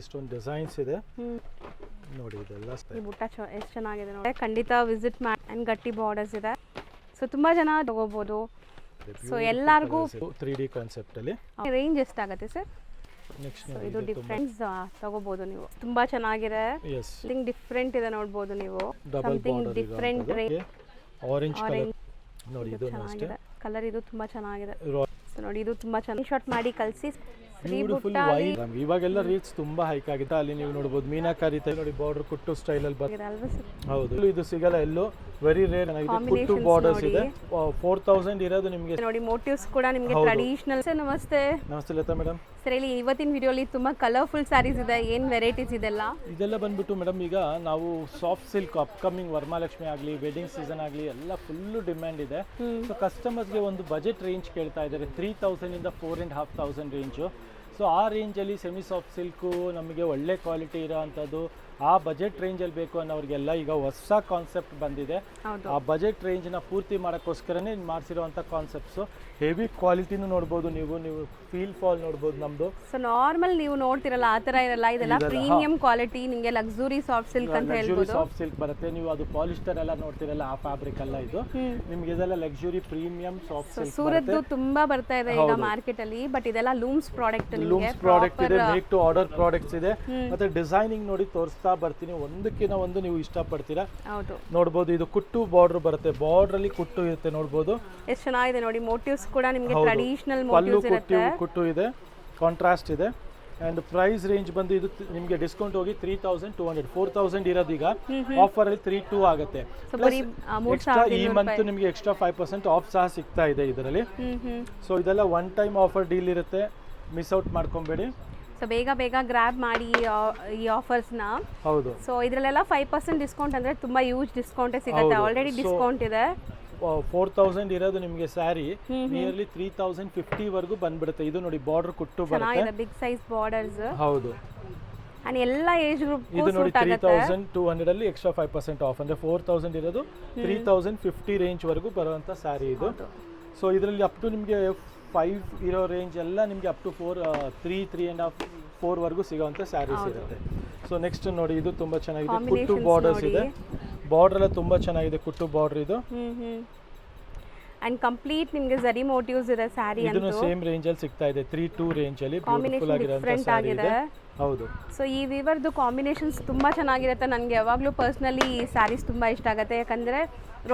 ಇಷ್ಟೊಂದು ಡಿಸೈನ್ಸ್ ಇದೆ ನೋಡಿ. ಇದೆಲ್ಲ ಈ ಬುಟ್ಟ ಎಷ್ಟು ಚೆನ್ನಾಗಿದೆ ನೋಡಿ, ಖಂಡಿತ ವಿಸಿಟ್ ಮಾಡಿ. ಅಂಡ್ ಗಟ್ಟಿ ಬಾರ್ಡರ್ಸ್ ಇದೆ, ಸೊ ತುಂಬಾ ಜನ ತಗೋಬಹುದು. ಸೊ ಎಲ್ಲರಿಗೂ 3D ಕಾನ್ಸೆಪ್ಟ್ ಅಲ್ಲಿ. ರೇಂಜ್ ಎಷ್ಟಾಗುತ್ತೆ ಸರ್? ನೆಕ್ಸ್ಟ್ ಇದು ಡಿಫರೆನ್ಸ್ ತಗೋಬಹುದು ನೀವು, ತುಂಬಾ ಚೆನ್ನಾಗಿದೆ. ಥಿಂಗ್ ಡಿಫರೆಂಟ್ ಇದೆ ನೋಡಬಹುದು ನೀವು, something different range. Orange colour ನೋಡಿ, ಇದು ಅಷ್ಟೇ ಕಲರ್, ಇದು ತುಂಬಾ ಚೆನ್ನಾಗಿದೆ. ಸೊ ನೋಡಿ, ಇದು ತುಂಬಾ ಚೆನ್ನಾಗಿ ಶಾರ್ಟ್ ಮಾಡಿ ಕಳಿಸಿ. ಇವಾಗೆಲ್ಲ ರೇಟ್ಸ್ ತುಂಬಾ ಹೈಕ್ ಆಗಿದೆ. ಅಲ್ಲಿ ನೀವು ನೋಡಬಹುದು ಮೀನಾಕಾರಿ ನೋಡಿ, ಬಾರ್ಡರ್ ಕುಟ್ಟು ಸ್ಟೈಲ್ ಅಲ್ಲಿ ಬರುತ್ತೆ. ಹೌದು, ಇದು ಸಿಗಲ್ಲ ಎಲ್ಲೋ, ವೆರಿ ರೇರ್. ಕುಟ್ಟು ಬಾರ್ಡರ್ಸ್ ಇದೆ. 4000 ಇರೋದು ನಿಮಗೆ ನೋಡಿ. ಮೋಟಿವ್ಸ್ ಕೂಡ ನಿಮಗೆ ಟ್ರೆಡಿಷನಲ್. ಸರ್ ನಮಸ್ತೆ. ನಮಸ್ತೆ ಲತಾ ಮೇಡಮ್. ಸರ್ ಇಲ್ಲಿ ಇವತ್ತಿನ ವಿಡಿಯೋಲಿ ತುಂಬಾ ಕಲರ್ಫುಲ್ ಸ್ಯಾರೀಸ್ ಇದೆ, ಏನ್ ವೆರೈಟೀಸ್ ಇದೆಲ್ಲ? ಇದೆಲ್ಲ ಬಂದ್ಬಿಟ್ಟು ಮೇಡಮ್, ಈಗ ನಾವು ಸಾಫ್ಟ್ ಸಿಲ್ಕ್ ಅಪ್ಕಮಿಂಗ್ ವರಮಹಾಲಕ್ಷ್ಮಿ ಆಗಲಿ, ವೆಡ್ಡಿಂಗ್ ಸೀಸನ್ ಆಗಲಿ ಎಲ್ಲ ಫುಲ್ ಡಿಮ್ಯಾಂಡ್ ಇದೆ. ಸೊ ಕಸ್ಟಮರ್ಸ್ಗೆ ಒಂದು ಬಜೆಟ್ ರೇಂಜ್ ಕೇಳ್ತಾ ಇದ್ದಾರೆ, 3000 ಇಂದ 4500 ರೇಂಜು. ಸೊ ಆ ರೇಂಜಲ್ಲಿ ಸೆಮಿ ಸಾಫ್ಟ್ ಸಿಲ್ಕು ನಮಗೆ ಒಳ್ಳೆ ಕ್ವಾಲಿಟಿ ಇರೋ ಅಂಥದ್ದು, ಆ ಬಜೆಟ್ ರೇಂಜಲ್ಲಿ ಬೇಕು ಅನ್ನೋರಿಗೆಲ್ಲ ಈಗ ಹೊಸ ಕಾನ್ಸೆಪ್ಟ್ ಬಂದಿದೆ. ಆ ಬಜೆಟ್ ರೇಂಜ್ನ ಪೂರ್ತಿ ಮಾಡೋಕ್ಕೋಸ್ಕರನೇ ಮಾಡಿಸಿರೋವಂಥ ಕಾನ್ಸೆಪ್ಟ್ಸು. ಹೆವಿ ಕ್ವಾಲಿಟಿನೂ ನೋಡ್ಬೋದು ನೀವು ಫೀಲ್ ಫಾಲ್ ನೋಡ್ಬೋದು ನಮ್ಮದು. ಸೊ ನಾರ್ಮಲ್ ನೀವು ನೋಡ್ತಿರಲ್ಲ ಆ ಥರ ಇರಲ್ಲ, ಇದೆಲ್ಲ ಪ್ರೀಮಿಯಂ ಕ್ವಾಲಿಟಿ, ನಿಮಗೆ ಲಕ್ಸುರಿ ಸಾಫ್ಟ್ ಸಿಲ್ಕ್ ಅಂತ ಹೇಳ್ಬೋದು. ಸಾಫ್ಟ್ ಸಿಲ್ಕ್ ಬರುತ್ತೆ. ನೀವು ಅದು ಪಾಲಿಸ್ಟರ್ ಎಲ್ಲ ನೋಡ್ತಿರಲ್ಲ, ಆ ಫ್ಯಾಬ್ರಿಕ್ ಅಲ್ಲ ಇದು. ನಿಮ್ಗೆ ಇದೆಲ್ಲ ಲಕ್ಸುರಿ ಪ್ರೀಮಿಯಂ ಸಾಫ್ಟ್ ಸಿಲ್ಕ್. ಸೂರದ್ದು ತುಂಬಾ ಬರ್ತಾ ಇದೆ ಈಗ ಮಾರ್ಕೆಟ್ ಅಲ್ಲಿ, ಬಟ್ ಇದೆಲ್ಲ ಲೂಮ್ಸ್ ಪ್ರಾಡಕ್ಟ್. ಲೂಮ್ಸ್ ಪ್ರಾಡಕ್ಟ್ ಇದೆ, ಮೇಕ್ ಟು ಆರ್ಡರ್ ಪ್ರಾಡಕ್ಟ್ಸ್ ಇದೆ. ಮತ್ತೆ ಡಿಸೈನಿಂಗ್ ನೋಡಿ ತೋರಿಸ್ತಾ ಬರ್ತೀನಿ, ಒಂದಕ್ಕಿಂತ ಒಂದು ನೀವು ಇಷ್ಟಪಡ್ತೀರಾ. ನೋಡ್ಬೋದು, ಇದು ಕುಟ್ಟು ಬಾರ್ಡರ್ ಬರುತ್ತೆ, ಬಾರ್ಡರ್ ಅಲ್ಲಿ ಕುಟ್ಟು ಇರುತ್ತೆ ನೋಡ್ಬೋದು. ಎಷ್ಟು ಚೆನ್ನಾಗಿದೆ ನೋಡಿ. ಮೋಟಿವ್ಸ್ ಕೂಡ ನಿಮಗೆ ಟ್ರೆಡಿಷನಲ್ ಮೋಟಿವ್ಸ್ ಇರುತ್ತೆ. ಕುಟ್ಟು ಇದೆ, ಕಾಂಟ್ರಾಸ್ಟ್ ಇದೆ. ಅಂಡ್ ಪ್ರೈಸ್ ರೇಂಜ್ ಬಂದು ಇದು ನಿಮಗೆ ಡಿಸ್ಕೌಂಟ್ ಹೋಗಿ 3200. 4000 ಇರೋದು ಈಗ ಆಫರ್ ಅಲ್ಲಿ 32 ಆಗುತ್ತೆ. ಎಕ್ಸ್ಟ್ರಾ ಈ ಮಂತ್ ನಿಮಗೆ ಎಕ್ಸ್ಟ್ರಾ 5% ಆಫ್ ಸಹ ಸಿಗ್ತಾ ಇದೆ ಇದರಲ್ಲಿ. ಸೊ ಇದೆಲ್ಲ ಒನ್ ಟೈಮ್ ಆಫರ್ ಡೀಲ್ ಇರುತ್ತೆ, ಮಿಸ್ ಔಟ್ ಮಾಡ್ಕೊಂಬೇಡಿ. ಸೊ ಬೇಗ ಬೇಗ ಗ್ರ್ಯಾಬ್ ಮಾಡಿ ಈ ಆಫರ್ಸ್ನ. ಹೌದು. ಸೊ ಇದರಲ್ಲೆಲ್ಲ 5% ಡಿಸ್ಕೌಂಟ್ ಅಂದ್ರೆ ತುಂಬಾ ಯೂಜ್ ಡಿಸ್ಕೌಂಟ್ ಸಿಗುತ್ತೆ. ಆಲ್ರೆಡಿ ಡಿಸ್ಕೌಂಟ್ ಇದೆ. 4000 ಇರೋದು ನಿಮಗೆ ಸ್ಯಾರಿ ನಿಯರ್ಲಿ 3050 ವರೆಗೂ ಬಂದ್ಬಿಡುತ್ತೆ. ಇದು ನೋಡಿ ಬಾರ್ಡರ್ ಕುಟ್ಟು ಬರುತ್ತೆ, ಬಿಗ್ ಸೈಜ್ ಬಾರ್ಡರ್ಸ್. ಹೌದು. ಅಂಡ್ ಎಲ್ಲ ಏಜ್ ಗ್ರೂಪ್ ಇದು ನೋಡಿ 3200 ಅಲ್ಲಿ ಎಕ್ಸ್ಟ್ರಾ 5% ಆಫ್, ಅಂದ್ರೆ 4000 ಇರೋದು 3050 ರೇಂಜ್ ವರೆಗೂ ಬರುವಂತ ಸ್ಯಾರಿ ಇದು. ಸೊ ಇದರಲ್ಲಿ ಅಪ್ ಟು ನಿಮಗೆ 5 ಇರೋ ರೇಂಜ್ ಎಲ್ಲ ನಿಮಗೆ ಅಪ್ ಟು 3.5 4 ವರೆಗೂ ಸಿಗೋವಂಥ ಸ್ಯಾರೀಸ್ ಇರುತ್ತೆ. ಸೊ ನೆಕ್ಸ್ಟ್ ನೋಡಿ, ಇದು ತುಂಬಾ ಚೆನ್ನಾಗಿದೆ, ಕುಟ್ಟು ಬಾರ್ಡರ್ಸ್ ಇದೆ. ಬಾರ್ಡರ್ ಎಲ್ಲ ತುಂಬಾ ಚೆನ್ನಾಗಿದೆ, ಕುಟ್ಟು ಬಾರ್ಡರ್ ಇದು. ಅಂಡ್ ಕಂಪ್ಲೀಟ್ ನಿಮಗೆ ಜರಿ ಮೋಟಿವ್ಸ್ ಇದೆ ಸ್ಯಾರಿ. ಇದನ್ನು ಸೇಮ್ ರೇಂಜ್ ಅಲ್ಲಿ ಸಿಗ್ತಾ ಇದೆ, 32 ರೇಂಜ್ ಅಲ್ಲಿ ಬ್ಯೂಟಿಫುಲ್ ಆಗಿರುವಂತ ಸ್ಯಾರಿ ಇದೆ. ಹೌದು. ಸೊ ಈ ವಿವರ್ದು ಕಾಂಬಿನೇಷನ್ಸ್ ತುಂಬಾ ಚೆನ್ನಾಗಿರುತ್ತೆ. ನನಗೆ ಯಾವಾಗಲೂ ಪರ್ಸನಲಿ ಸ್ಯಾರೀಸ್ ತುಂಬಾ ಇಷ್ಟ ಆಗುತ್ತೆ, ಯಾಕಂದ್ರೆ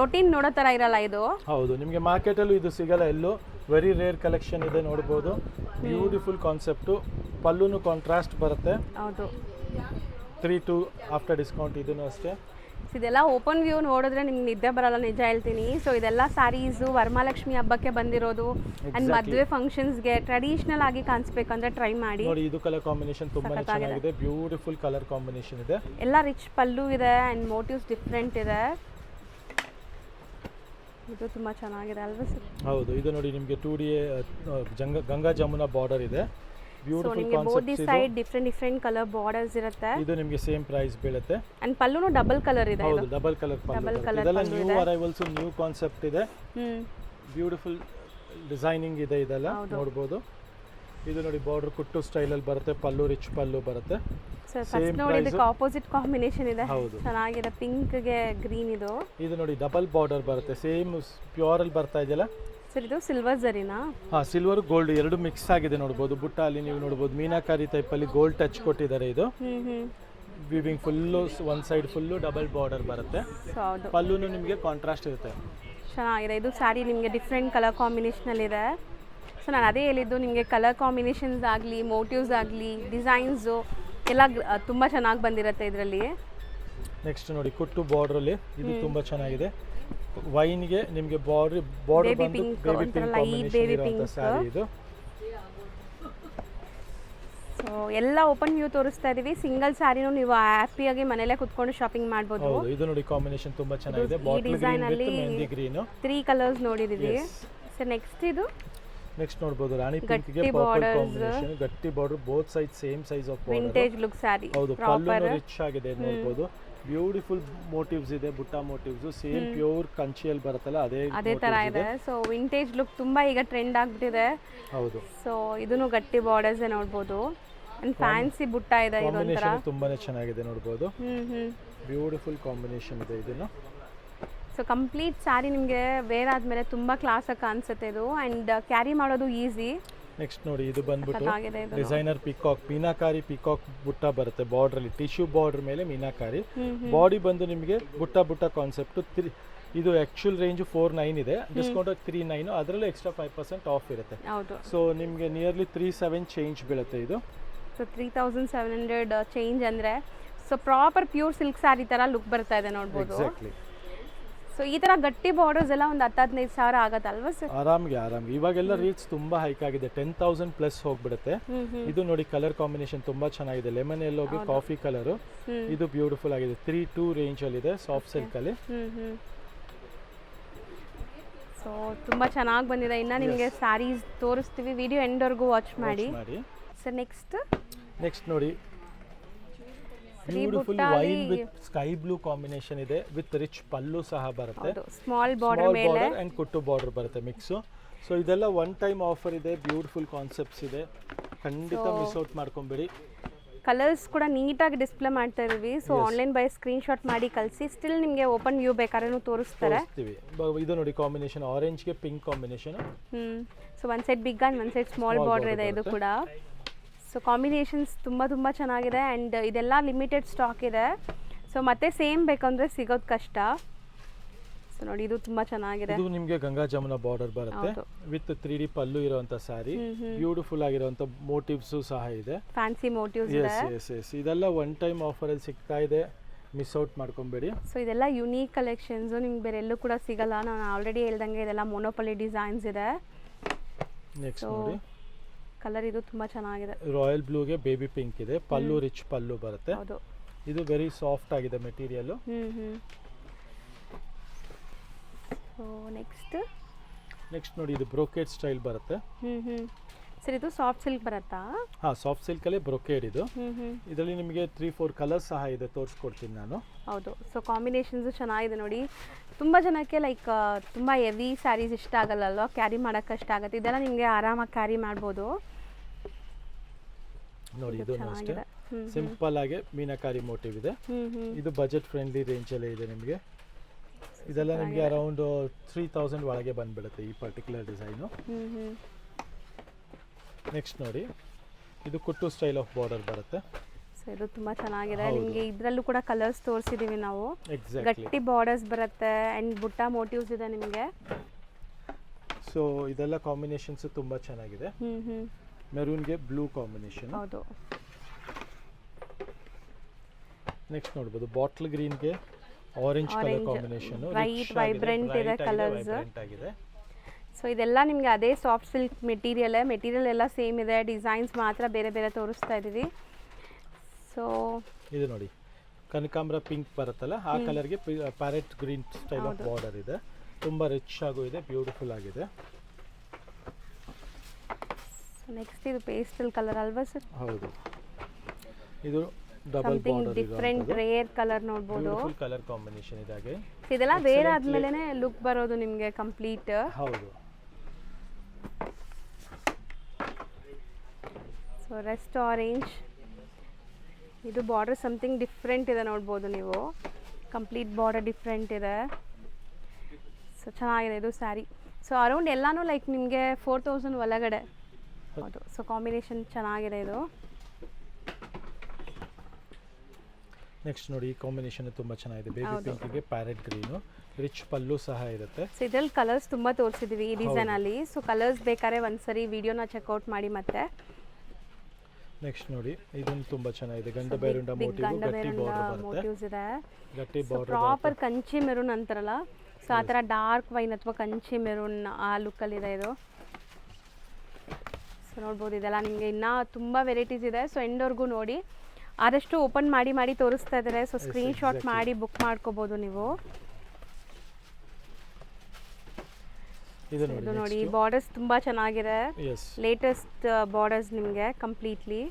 ರೊಟೀನ್ ನೋಡೋ ತರ ಇರಲ್ಲ ಇದು. ಹೌದು, ನಿಮಗೆ ಮಾರ್ಕೆಟ್ ಅಲ್ಲೂ ಇದು ಸಿಗಲ್ಲ ಎಲ್ಲೂ, ವೆರಿ ರೇರ್ ಕಲೆಕ್ಷನ್ ಇದೆ ನೋಡ್ಬೋದು. ಬ್ಯೂಟಿಫುಲ್ ಕಾನ್ಸೆಪ್ಟು, ಪಲ್ಲುನು ಕಾಂಟ್ರಾಸ್ಟ್ ಬರುತ್ತೆ. ಹೌದು. 32 ಆಫ್ಟರ್ ಡಿಸ್ಕೌಂಟ್. ಇದನ್ನು ಅಷ್ಟೇ. ಇದೆಲ್ಲ ಓಪನ್ ವ್ಯೂ ನೋಡಿದ್ರೆ ನಿಮ್ಗೆ ನಿದ್ದೆ ಬರಲ್ಲ, ನಿಜ ಹೇಳ್ತೀನಿ. ಸೊ ಇದೆಲ್ಲ ಸ್ಯಾರೀಸು ವರಮಹಾಲಕ್ಷ್ಮಿ ಹಬ್ಬಕ್ಕೆ ಬಂದಿರೋದು, ಅಂಡ್ ಮದುವೆ ಫಂಕ್ಷನ್ಸ್ಗೆ ಟ್ರೆಡಿಷನಲ್ ಆಗಿ ಕಾಣಿಸ್ಬೇಕಂದ್ರೆ ಟ್ರೈ ಮಾಡಿ. ನೋಡಿ, ಇದು ಕಲರ್ ಕಾಂಬಿನೇಷನ್ ತುಂಬಾ ಚೆನ್ನಾಗಿದೆ, ಬ್ಯೂಟಿಫುಲ್ ಕಲರ್ ಕಾಂಬಿನೇಷನ್ ಇದೆ. ಎಲ್ಲ ರಿಚ್ ಪಲ್ಲು ಇದೆ ಅಂಡ್ ಮೋಟಿವ್ಸ್ ಡಿಫ್ರೆಂಟ್ ಇದೆ. ಇದು ತುಂಬಾ ಚೆನ್ನಾಗಿದೆ ಅಲ್ವಾ ಸರ್? ಹೌದು. ಇದು ನೋಡಿ ನಿಮಗೆ 2D ಗಂಗಾ ಜಮುನಾ ಬಾರ್ಡರ್ ಇದೆ. ಬ್ಯೂಟಿಫುಲ್ ಕಾನ್ಸೆಪ್ಟ್ ಇದೆ. ಸೈಡ್ ಡಿಫರೆಂಟ್ ಕಲರ್ ಬಾರ್ಡರ್ಸ್ ಇರುತ್ತೆ. ಇದು ನಿಮಗೆ ಸೇಮ್ ಪ್ರೈಸ್ ಬೀಳುತ್ತೆ. ಅಂಡ್ ಪಲ್ಲುನು ಡಬಲ್ ಕಲರ್ ಇದೆ. ಹೌದು, ಡಬಲ್ ಕಲರ್ ಪಲ್ಲು. ಇದೆಲ್ಲ ನ್ಯೂ ಅರೈವಲ್ಸ್, ನ್ಯೂ ಕಾನ್ಸೆಪ್ಟ್ ಇದೆ. ಬ್ಯೂಟಿಫುಲ್ ಡಿಸೈನಿಂಗ್ ಇದೆ, ಇದೆಲ್ಲ ನೋಡಬಹುದು. ಇದು ನೋಡಿ ಬಾರ್ಡರ್ ಕುಟ್ಟು ಸ್ಟೈಲ್ ಅಲ್ಲಿ ಬರುತ್ತೆ, ಪಲ್ಲು ರಿಚ್ ಪಲ್ಲು ಬರುತ್ತೆ. ಫಸ್ಟ್ ನೋಡಿ ಇದಕ್ಕೆ ಆಪೋಸಿಟ್ ಕಾಂಬಿನೇಷನ್ ಇದೆ, ಚೆನ್ನಾಗಿದೆ, ಪಿಂಕ್ ಗೆ ಗ್ರೀನ್. ಇದು ನೋಡಿ ಡಬಲ್ ಬಾರ್ಡರ್ ಬರುತ್ತೆ, ಸೇಮ್ ಪ್ಯೂರ್ ಅಲ್ಲಿ ಬರ್ತಾ ಇದೆಯಲ್ಲ ಸರ್. ಇದು ಸಿಲ್ವರ್ ಜರಿನಾ? ಹಾ, ಸಿಲ್ವರ್ ಗೋಲ್ಡ್ ಎರಡು ಮಿಕ್ಸ್ ಆಗಿದೆ ನೋಡಬಹುದು. ಬುಟ್ಟ ಅಲ್ಲಿ ನೀವು ನೋಡಬಹುದು ಮೀನಾಕಾರಿ ಟೈಪ್ ಅಲ್ಲಿ ಗೋಲ್ಡ್ ಟಚ್ ಕೊಟ್ಟಿದ್ದಾರೆ. ಇದು viewing full, one side full double border ಬರುತ್ತೆ. ಪಲ್ಲುನು ನಿಮಗೆ ಕಾಂಟ್ರಾಸ್ಟ್ ಇರುತ್ತೆ, ಚೆನ್ನಾಗಿದೆ. ಇದು ಸ್ಯಾರಿ ನಿಮಗೆ ಡಿಫ್ರೆಂಟ್ ಕಲರ್ ಕಾಂಬಿನೇಷನ್ ಅಲ್ಲಿ ಇದೆ. ಸೊ ನಾನು ಅದೇ ಹೇಳಿದ್ದು, ನಿಮಗೆ ಕಲರ್ ಕಾಂಬಿನೇಷನ್ಸ್ ಆಗಲಿ, ಮೋಟಿವ್ಸ್ ಆಗಲಿ, ಡಿಸೈನ್ಸು ಎಲ್ಲ ತುಂಬ ಚೆನ್ನಾಗಿ ಬಂದಿರುತ್ತೆ ಇದರಲ್ಲಿ. ನೆಕ್ಸ್ಟ್ ನೋಡಿ ಕುಟ್ಟು ಬಾರ್ಡ್ರಲ್ಲಿ ಇದು ತುಂಬ ಚೆನ್ನಾಗಿದೆ. ವೈನ್ಗೆ ನಿಮಗೆ ಬಾರ್ಡರ್ ಬಂದು ಬೇಬಿ ಪಿಂಕ್ ಕಾಂಬಿನೇಷನ್ ಇರುವಂತ ಸ್ಯಾರಿ ಇದು. ಸೊ ಎಲ್ಲ ಓಪನ್ ವ್ಯೂ ತೋರಿಸ್ತಾ ಇದೀವಿ. ಸಿಂಗಲ್ ಸ್ಯಾರಿನೂ ನೀವು ಹ್ಯಾಪಿಯಾಗಿ ಮನೆಯಲ್ಲೇ ಕುತ್ಕೊಂಡು ಶಾಪಿಂಗ್ ಮಾಡಬಹುದು. ಹೌದು, ಇದು ನೋಡಿ ಕಾಂಬಿನೇಷನ್ ತುಂಬಾ ಚೆನ್ನಾಗಿದೆ. Bottle green with mehndi green, 3 colours ನೋಡಿದೀವಿ. ಸೊ ನೆಕ್ಸ್ಟ್ ನೋಡಬಹುದು ರಾಣಿ ಪಿಂಕ್ ಗೆ ಪರ್ಪಲ್ ಕಾಂಬಿನೇಷನ್, ಗಟ್ಟಿ border, both side same size of border, vintage look sari. ಹೌದು, ಪಲ್ಲು ರಿಚ್ ಆಗಿದೆ ನೋಡಬಹುದು. ಬ್ಯೂಟಿಫುಲ್ ಮೋಟಿವ್ಸ್ ಇದೆ, ಬುಟ್ಟ ಮೋಟಿವ್ಸ್, ಸೇಮ್ ಪ್ಯೂರ್ ಕಂಚಿಯಲ್ಲಿ ಬರುತ್ತಲ್ಲ ಅದೇ ತರ ಇದೆ. ಸೊ ವಿಂಟೇಜ್ ಲುಕ್ ತುಂಬಾ ಈಗ ಟ್ರೆಂಡ್ ಆಗ್ಬಿಟ್ಟಿದೆ. ಹೌದು. ಸೊ ಇದನ್ನು ಗಟ್ಟಿ ಬಾರ್ಡರ್ಸ್ ನೋಡಬಹುದು. ಅಂಡ್ ಫ್ಯಾನ್ಸಿ ಬುಟ್ಟ ಇದೆ ಇದೊಂಥರ. ಕಾಂಬಿನೇಷನ್ ತುಂಬಾನೇ ಚೆನ್ನಾಗಿದೆ ನೋಡ್ಬೋದು. ಹ್ಞೂ ಬ್ಯೂಟಿಫುಲ್ ಕಾಂಬಿನೇಷನ್ ಇದೆ ಇದನ್ನು. ಸೊ ಕಂಪ್ಲೀಟ್ ಸ್ಯಾರಿ ನಿಮಗೆ ವೇರ್ ಆದಮೇಲೆ ತುಂಬ ಕ್ಲಾಸಾಗಿ ಕಾಣಿಸುತ್ತೆ ಇದು, ಆ್ಯಂಡ್ ಕ್ಯಾರಿ ಮಾಡೋದು ಈಸಿ. ನೆಕ್ಸ್ಟ್ ನೋಡಿ ಇದು ಬಂದ್ಬಿಟ್ಟು ಆಗಿದೆ ಇದು. ಡಿಸೈನರ್ ಪಿಕಾಕ್ ಮೀನಾಕಾರಿ ಪಿಕಾಕ್ ಬುಟ್ಟ ಬರುತ್ತೆ ಬಾರ್ಡರ್ ಅಲ್ಲಿ, ಟಿಶ್ಯೂ ಬಾರ್ಡರ್ ಮೇಲೆ ಮೀನಾಕಾರಿ. ಬಾಡಿ ಬಂದು ನಿಮಗೆ ಬುಟ್ಟ ಬುಟ್ಟ ಕಾನ್ಸೆಪ್ಟ್. ಇದು ಆ್ಯಕ್ಚುಲ್ ರೇಂಜ್ 49 ಇದೆ, ಡಿಸ್ಕೌಂಟ್ 39, ಅದರಲ್ಲೂ ಎಕ್ಸ್ಟ್ರಾ 5% ಆಫ್ ಇರುತ್ತೆ. ಹೌದು. ಸೊ ನಿಮಗೆ ನಿಯರ್ಲಿ 37 ಚೇಂಜ್ ಬೀಳುತ್ತೆ ಇದು. ಸೊ 3700 ಚೇಂಜ್ ಅಂದರೆ so proper pure silk sari ಥರ ಲುಕ್ ಬರ್ತಾ ಇದೆ ನೋಡ್ಬೋದು. ಎಕ್ಸಾಕ್ಟ್ಲಿ. ಸೊ ಈ ಥರ ಗಟ್ಟಿ ಬಾರ್ಡರ್ಸ್ ಎಲ್ಲ ಒಂದು 10-15 ಸಾವಿರ ಆಗುತ್ತಲ್ವಾ ಸರ್? ಆರಾಮ್ಗೆ ಇವಾಗೆಲ್ಲ ರೇಟ್ಸ್ ತುಂಬಾ ಹೈಕ್ ಆಗಿದೆ, 10,000 ಪ್ಲಸ್ ಹೋಗ್ಬಿಡುತ್ತೆ. ಇದು ನೋಡಿ ಕಲರ್ ಕಾಂಬಿನೇಷನ್ ತುಂಬಾ ಚೆನ್ನಾಗಿದೆ, ಲೆಮನ್ ಎಲ್ಲೋಗೆ ಕಾಫಿ ಕಲರ್. ಇದು ಬ್ಯೂಟಿಫುಲ್ ಆಗಿದೆ, 3-2 ರೇಂಜ್ ಅಲ್ಲಿ ಇದೆ, ಸಾಫ್ಟ್ ಸಿಲ್ಕ್ ಅಲ್ಲಿ. ಸೊ ತುಂಬ ಚೆನ್ನಾಗಿ ಬಂದಿದೆ. ಇನ್ನು ನಿಮಗೆ ಸ್ಯಾರೀಸ್ ತೋರಿಸ್ತೀವಿ, ವಿಡಿಯೋ ಎಂಡ್ವರೆಗೂ ವಾಚ್ ಮಾಡಿ. ಸರ್ ನೆಕ್ಸ್ಟ್ ನೋಡಿ beautiful wine with sky blue combination ಇದೆ, ವಿತ್ ರಿಚ್ ಪಲ್ಲು ಸಹ ಬರುತ್ತೆ. ಸ್ಮಾಲ್ ಬಾರ್ಡರ್ ಮೇಲೆ ಅಂಡ್ ಕುಟ್ಟು ಬಾರ್ಡರ್ ಬರುತ್ತೆ ಮಿಕ್ಸ್. ಸೊ ಇದೆಲ್ಲ ಒನ್ ಟೈಮ್ ಆಫರ್ ಇದೆ, ಬ್ಯೂಟಿಫುಲ್ ಕಾನ್ಸೆಪ್ಟ್ಸ್ ಇದೆ, ಖಂಡಿತ ಮಿಸ್ ಔಟ್ ಮಾಡ್ಕೊಂಬೇಡಿ. ಕಲರ್ಸ್ ಕೂಡ ನೀಟಾಗಿ ಡಿಸ್ಪ್ಲೇ ಮಾಡ್ತಾ ಇದೀವಿ. ಸೊ ಆನ್ಲೈನ್ ಬೈ ಸ್ಕ್ರೀನ್ಶಾಟ್ ಮಾಡಿ ಕಳಿಸಿ, ಸ್ಟಿಲ್ ನಿಮಗೆ ಓಪನ್ ವ್ಯೂ ಬೇಕಾದ್ರೂ ತೋರಿಸ್ತಾರೆ. ಇದು ನೋಡಿ ಕಾಂಬಿನೇಷನ್, ಆರೆಂಜ್ಗೆ pink combination. So one side big and one side small border ಇದೆ ಇದು ಕೂಡ. ಸೊ ಕಾಂಬಿನೇಷನ್ಸ್ ತುಂಬ ಚೆನ್ನಾಗಿದೆ, ಆ್ಯಂಡ್ ಇದೆಲ್ಲ ಲಿಮಿಟೆಡ್ ಸ್ಟಾಕ್ ಇದೆ. ಸೊ ಮತ್ತೆ ಸೇಮ್ ಬೇಕಂದ್ರೆ ಸಿಗೋದು ಕಷ್ಟ. ಸೊ ನೋಡಿ ಇದು ತುಂಬ ಚೆನ್ನಾಗಿದೆ. ಇದು ನಿಮಗೆ ಗಂಗಾ ಜಮುನಾ ಬಾರ್ಡರ್ ಬರುತ್ತೆ, ವಿತ್ 3D ಪಲ್ಲು ಇರುವಂತ ಸ್ಯಾರಿ, ಬ್ಯೂಟಿಫುಲ್ ಆಗಿರುವಂತ ಮೋಟಿವ್ಸ್ ಸಹ ಇದೆ, ಫ್ಯಾನ್ಸಿ ಮೋಟಿವ್ಸ್ ಇದೆ. ಎಸ್ ಇದೆಲ್ಲ ಒನ್ ಟೈಮ್ ಆಫರ್ ಅಲ್ಲಿ ಸಿಗ್ತಾ ಇದೆ, ಮಿಸ್ ಔಟ್ ಮಾಡ್ಕೊಂಬೇಡಿ. ಸೊ ಇದೆಲ್ಲ ಯುನೀಕ್ ಕಲೆಕ್ಷನ್ಸ್, ನಿಮ್ಗೆ ಬೇರೆ ಎಲ್ಲೂ ಕೂಡ ಸಿಗಲ್ಲ. ನಾನು ಆಲ್ರೆಡಿ ಹೇಳ್ದಂಗೆ ಇದೆಲ್ಲ ಮೊನೋಪಲಿ ಡಿಸೈನ್ಸ್ ಇದೆ. ನೆಕ್ಸ್ಟ್ ನೋಡಿ ಕಲರ್ ಇದು ತುಂಬಾ ಚೆನ್ನಾಗಿದೆ, ರಾಯಲ್ ಬ್ಲೂಗೆ ಬೇಬಿ ಪಿಂಕ್ ಇದೆ, ಪಲ್ಲು ರಿಚ್ ಪಲ್ಲು ಬರುತ್ತೆ. ಹೌದು. ಇದು ವೆರಿ ಸಾಫ್ಟ್ ಆಗಿದೆ ಮೆಟೀರಿಯಲ್. ಸೊ ನೆಕ್ಸ್ಟ್ ನೋಡಿ ಇದು ಬ್ರೋಕೇಡ್ ಸ್ಟೈಲ್ ಬರುತ್ತೆ. ಸರ್ ಇದು ಸಾಫ್ಟ್ ಸಿಲ್ಕ್ ಬರುತ್ತಾ? ಸಾಫ್ಟ್ ಸಿಲ್ಕ್ ಅಲ್ಲೇ ಬ್ರೋಕೇಡ್ ಇದು. ಇದರಲ್ಲಿ ನಿಮಗೆ 3-4 ಕಲರ್ಸ್ ಸಹ ಇದೆ, ತೋರಿಸ್ಕೊಡ್ತೀನಿ ನಾನು. ಹೌದು. ಸೊ ಕಾಂಬಿನೇಷನ್ಸ್ ಚೆನ್ನಾಗಿದೆ ನೋಡಿ. ತುಂಬ ಜನಕ್ಕೆ ಲೈಕ್ ತುಂಬ ಹೆವಿ ಸ್ಯಾರೀಸ್ ಇಷ್ಟ ಆಗಲ್ಲ ಅಲ್ವಾ, ಕ್ಯಾರಿ ಮಾಡೋಕ್ಕೆ ಕಷ್ಟ ಆಗುತ್ತೆ. ಇದೆಲ್ಲ ನಿಮಗೆ ಆರಾಮಾಗಿ ಕ್ಯಾರಿ ಮಾಡ್ಬೋದು ನೋಡಿ. ಇದು ಅಷ್ಟೇ ಸಿಂಪಲ್ ಆಗಿ ಮೀನಾಕಾರಿ ಮೋಟಿವ್ ಇದೆ. ಇದು ಬಜೆಟ್ ಫ್ರೆಂಡ್ಲಿ ರೇಂಜ್ ಅಲ್ಲೇ ಇದೆ ನಿಮಗೆ. ಇದೆಲ್ಲ ನಿಮಗೆ ಅರೌಂಡ್ 3000 ಒಳಗೆ ಬಂದ್ಬಿಡುತ್ತೆ ಈ ಪರ್ಟಿಕ್ಯುಲರ್ ಡಿಸೈನು. ನೆಕ್ಸ್ಟ್ ನೋಡಿ ಇದು ಕುಟ್ಟು ಸ್ಟೈಲ್ ಆಫ್ ಬಾರ್ಡರ್ ಬರುತ್ತೆ. ಸೊ ಇದು ತುಂಬ ಚೆನ್ನಾಗಿದೆ. ನಿಮಗೆ ಇದರಲ್ಲೂ ಕೂಡ ಕಲರ್ಸ್ ತೋರಿಸಿದ್ದೀವಿ ನಾವು. ಗಟ್ಟಿ ಬಾರ್ಡರ್ಸ್ ಬರುತ್ತೆ ಆ್ಯಂಡ್ ಬುಟ್ಟ ಮೋಟಿವ್ಸ್ ಇದೆ ನಿಮಗೆ. ಸೊ ಇದೆಲ್ಲ ಕಾಂಬಿನೇಷನ್ಸ್ ತುಂಬ ಚೆನ್ನಾಗಿದೆ. ಮೆರೂನ್ಗೆ ಬ್ಲೂ ಕಾಂಬಿನೇಷನ್. ಹೌದು. ನೆಕ್ಸ್ಟ್ ನೋಡ್ಬೋದು ಬಾಟ್ಲ್ ಗ್ರೀನ್ಗೆ orange colour combination, white vibrant ಇದೆ ಕಲರ್ಸ್ ಆಗಿದೆ. ಸೊ ಇದೆಲ್ಲ ನಿಮಗೆ ಅದೇ ಸಾಫ್ಟ್ ಸಿಲ್ಕ್ ಮೆಟೀರಿಯಲ್ ಎಲ್ಲ ಸೇಮ್ ಇದೆ, ಡಿಸೈನ್ಸ್ ಮಾತ್ರ ಬೇರೆ ಬೇರೆ ತೋರಿಸ್ತಾ ಇದ್ದೀವಿ. ಸೊ ಇದು ನೋಡಿ ಕನಕಾಂಬರ ಪಿಂಕ್ ಬರುತ್ತಲ್ಲ ಆ ಕಲರ್ಗೆ parrot green style of border ಇದೆ, ತುಂಬ ರಿಚ್ ಆಗು ಇದೆ, ಬ್ಯೂಟಿಫುಲ್ ಆಗಿದೆ. ನೆಕ್ಸ್ಟ್ ಇದು ಪೇಸ್ಟಲ್ ಕಲರ್ ಅಲ್ವಾ ಸರ್? ಹೌದು. ಇದು double border different rare colour ನೋಡಬಹುದು. ಬ್ಯೂಟಿಫುಲ್ ಕಲರ್ ಕಾಂಬಿನೇಷನ್ ಇದಾಗೆ. ಇದೆಲ್ಲ ವೇರ್ ಆದ್ಮೇಲೆನೇ ಲುಕ್ ಬರೋದು ನಿಮಗೆ ಕಂಪ್ಲೀಟ್. ಹೌದು. ಸೊ ರೆಸ್ಟ್ ಆರೆಂಜ್, ಇದು ಬಾರ್ಡರ್ ಸಮಥಿಂಗ್ ಡಿಫ್ರೆಂಟ್ ಇದೆ ನೋಡ್ಬೋದು ನೀವು. ಕಂಪ್ಲೀಟ್ ಬಾರ್ಡರ್ ಡಿಫ್ರೆಂಟ್ ಇದೆ. ಸೊ ಚೆನ್ನಾಗಿದೆ ಇದು ಸ್ಯಾರಿ. ಸೊ ಅರೌಂಡ್ ಎಲ್ಲಾನು ಲೈಕ್ ನಿಮಗೆ 4000 ಒಳಗಡೆ. ಹೌದು. ಸೊ ಕಾಂಬಿನೇಷನ್ ಚೆನ್ನಾಗಿದೆ ಇದು. ನೆಕ್ಸ್ಟ್ ನೋಡಿ ಈ ಕಾಂಬಿನೇಷನ್ ತುಂಬಾ ಚೆನ್ನಾಗಿದೆ, baby ಪಿಂಕ್ಗೆ parrot green, rich pallu ಸಹ ಇರುತ್ತೆ. ಸೊ ಇದರಲ್ಲಿ ಕಲರ್ಸ್ ತುಂಬ ತೋರಿಸಿದ್ದೀವಿ ಈ ಡಿಸೈನ್ ಅಲ್ಲಿ. ಸೊ ಕಲರ್ಸ್ ಬೇಕಾದ್ರೆ ಒಂದ್ಸರಿ ವಿಡಿಯೋನ ಚೆಕ್ಔಟ್ ಮಾಡಿ ಮತ್ತೆ. ನೆಕ್ಸ್ಟ್ ನೋಡಿ ಇದೊಂದು ತುಂಬಾ ಚೆನ್ನಾಗಿದೆ, ಗಂಡ ಬೈರುಂಡ ಮೋಟಿವ್, ಗಟ್ಟಿ ಬಾರ್ಡರ್ ಬರುತ್ತೆ. ಗಟ್ಟಿ ಬಾರ್ಡರ್ ಪ್ರಾಪರ್ ಕಂಚಿ ಮೆರೂನ್ ಅಂತಾರಲ್ಲ, ಸೊ ಆ ಥರ ಡಾರ್ಕ್ ವೈನ್ ಅಥವಾ ಕಂಚಿ ಮೆರೂನ್ ಆ ಲುಕ್ಕಲ್ಲಿ ಇದೆ ಇದು. ಸೊ ನೋಡ್ಬೋದು ಇದೆಲ್ಲ ನಿಮಗೆ ಇನ್ನೂ ತುಂಬ ವೆರೈಟೀಸ್ ಇದೆ. ಸೊ ಎಂಡ್ವರೆಗೂ ನೋಡಿ, ಆದಷ್ಟು ಓಪನ್ ಮಾಡಿ ತೋರಿಸ್ತಾ ಇದ್ದಾರೆ. ಸೊ ಸ್ಕ್ರೀನ್ಶಾಟ್ ಮಾಡಿ ಬುಕ್ ಮಾಡ್ಕೋಬೋದು ನೀವು. ಇದು ನೋಡಿ ಬಾರ್ಡರ್ಸ್ ತುಂಬ ಚೆನ್ನಾಗಿದೆ, ಲೇಟೆಸ್ಟ್ ಬಾರ್ಡರ್ಸ್ ನಿಮಗೆ ಕಂಪ್ಲೀಟ್ಲಿ.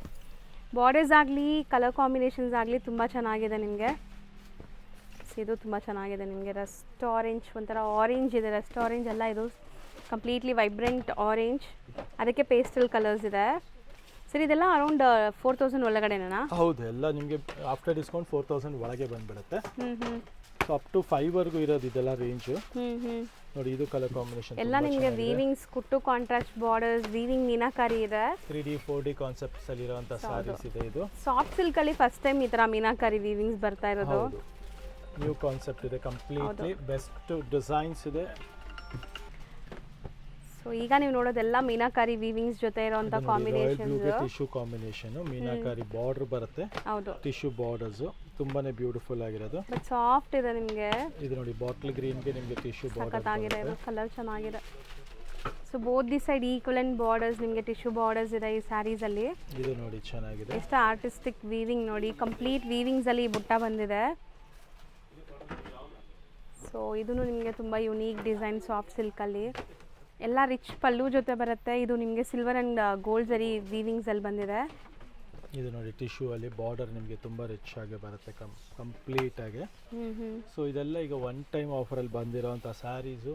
ಬಾರ್ಡರ್ಸ್ ಆಗಲಿ ಕಲರ್ ಕಾಂಬಿನೇಷನ್ಸ್ ಆಗಲಿ ತುಂಬ ಚೆನ್ನಾಗಿದೆ ನಿಮಗೆ. ಇದು ತುಂಬ ಚೆನ್ನಾಗಿದೆ ನಿಮಗೆ. ರಸ್ಟ್ ಆರೆಂಜ್, ಒಂಥರ ಆರೆಂಜ್ ಇದೆ, ರಸ್ಟ್ ಆರೆಂಜ್ ಅಲ್ಲ ಇದು, ಕಂಪ್ಲೀಟ್ಲಿ ವೈಬ್ರೆಂಟ್ ಆರೆಂಜ್, ಅದಕ್ಕೆ ಪೇಸ್ಟಲ್ ಕಲರ್ಸ್ ಇದೆ. ಸರ್ ಇದೆಲ್ಲ ಅರೌಂಡ್ 4000 ಒಳಗಡೆನಾ? ಹೌದು, ಎಲ್ಲ ನಿಮಗೆ ಆಫ್ಟರ್ ಡಿಸ್ಕೌಂಟ್ 4000 ಒಳಗೆ ಬಂದ್ಬಿಡುತ್ತೆ. ಸೊ ಅಪ್ ಟು 5 ವರೆಗೂ ಇರೋದು ಇದೆಲ್ಲ ರೇಂಜು. ನೋಡಿ ಇದು ಕಲರ್ ಕಾಂಬಿನೇಷನ್ ಎಲ್ಲ ನಿಮಗೆ ವೀವಿಂಗ್ಸ್, ಕುಟ್ಟು ಕಾಂಟ್ರಾಸ್ಟ್ ಬಾರ್ಡರ್ಸ್, ವೀವಿಂಗ್ ಮೀನಾಕಾರಿ ಇದೆ. 3D 4D ಕಾನ್ಸೆಪ್ಟ್ಸ್ ಅಲ್ಲಿ ಇರುವಂತ ಸಾರೀಸ್ ಇದೆ. ಇದು ಸಾಫ್ಟ್ ಸಿಲ್ಕ್ ಅಲ್ಲಿ ಫಸ್ಟ್ ಟೈಮ್ ಈ ತರ ಮೀನಾಕಾರಿ ವೀವಿಂಗ್ಸ್ ಬರ್ತಾ ಇರೋದು. ಹೌದು, ನ್ಯೂ ಕಾನ್ಸೆಪ್ಟ್ ಇದೆ, ಕಂಪ್ಲೀಟ್ಲಿ ಬೆಸ್ಟ್ ಡಿಸೈನ್ಸ್ ಇದೆ. ಸೊ ಈಗ ನೀವು ನೋಡೋದೆಲ್ಲ ಮೀನಾಕಾರಿ ವೀವಿಂಗ್ಸ್ ಜೊತೆ ಇರುವಂತ combinations. Tissue combination, meenakari border ಬರುತ್ತೆ. ಹೌದು, ಟಿಶ್ಯೂ ಬಾರ್ಡರ್ಸ್ ತುಂಬಾನೇ ಬ್ಯೂಟಿಫುಲ್ ಆಗಿರೋದು. ಬಟ್ ಸಾಫ್ಟ್ ಇದೆ ನಿಮಗೆ. ಇದು ನೋಡಿ ಬಾಟಲ್ ಗ್ರೀನ್ ಗೆ ನಿಮಗೆ ಟಿಶ್ಯೂ ಬಾರ್ಡರ್ ಆಗಿದೆ, ಇದು ಕಲರ್ ಚೆನ್ನಾಗಿದೆ. So both the side equivalent borders, ನಿಮಗೆ ಟಿಶ್ಯೂ ಬಾರ್ಡರ್ಸ್ ಇದೆ ಈ ಸ್ಯಾರೀಸ್ ಅಲ್ಲಿ. ಇದು ನೋಡಿ ಚೆನ್ನಾಗಿದೆ, ಎಷ್ಟು ಆರ್ಟಿಸ್ಟಿಕ್ ವೀವಿಂಗ್ ನೋಡಿ, ಕಂಪ್ಲೀಟ್ ವೀವಿಂಗ್ಸ್ ಅಲ್ಲಿ ಬುಟ್ಟ ಬಂದಿದೆ. ಸೊ ಇದೂ ನಿಮಗೆ ತುಂಬ ಯುನೀಕ್ ಡಿಸೈನ್ ಸಾಫ್ಟ್ ಸಿಲ್ಕಲ್ಲಿ. ಎಲ್ಲ ರಿಚ್ ಪಲ್ಲು ಜೊತೆ ಬರುತ್ತೆ. ಇದು ನಿಮಗೆ ಸಿಲ್ವರ್ ಆ್ಯಂಡ್ ಗೋಲ್ಡ್ ಜರಿ ವೀವಿಂಗ್ಸ್ ಅಲ್ಲಿ ಬಂದಿದೆ. ಇದು ನೋಡಿ ಟಿಶ್ಯೂ ಅಲ್ಲಿ ಬಾರ್ಡರ್ ನಿಮಗೆ ತುಂಬ ರಿಚ್ ಆಗಿ ಬರುತ್ತೆ ಕಂಪ್ಲೀಟ್ ಆಗಿ. ಸೊ ಇದೆಲ್ಲ ಈಗ ಒನ್ ಟೈಮ್ ಆಫರಲ್ಲಿ ಬಂದಿರೋಂಥ ಸ್ಯಾರೀಸು,